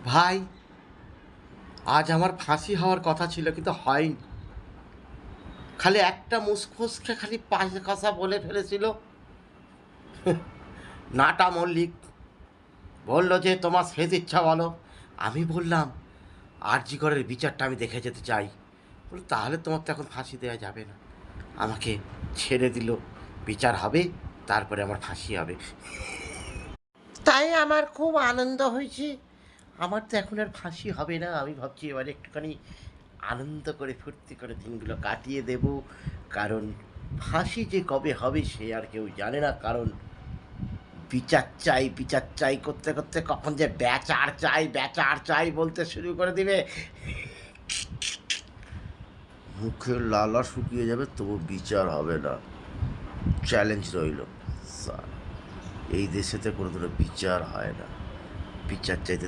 ভাই, আজ আমার ফাঁসি হওয়ার কথা ছিল কিন্তু হয়নি। খালি একটা মুসফুসকে খালি পাঁচ কথা বলে ফেলেছিল। নাটা মল্লিক বলল যে তোমার শেষ ইচ্ছা বলো। আমি বললাম আরজিকরের বিচারটা আমি দেখে যেতে চাই। বলল তাহলে তোমার তো এখন ফাঁসি দেওয়া যাবে না। আমাকে ছেড়ে দিল, বিচার হবে, তারপরে আমার ফাঁসি হবে। তাই আমার খুব আনন্দ হয়েছে। আমার তো এখন আর ফাঁসি হবে না। আমি ভাবছি এবারে একটুখানি আনন্দ করে ফুর্তি করে দিনগুলো কাটিয়ে দেব। কারণ ফাঁসি যে কবে হবে সে আর কেউ জানে না। কারণ বিচার চাই বিচার চাই করতে করতে কখন যে ব্যাচার চাই বলতে শুরু করে দিবে। মুখের লালা শুকিয়ে যাবে, তবু বিচার হবে না। চ্যালেঞ্জ রইল। স্যার, এই দেশেতে কোনোদিনও বিচার হয় না। বিচার চাইতে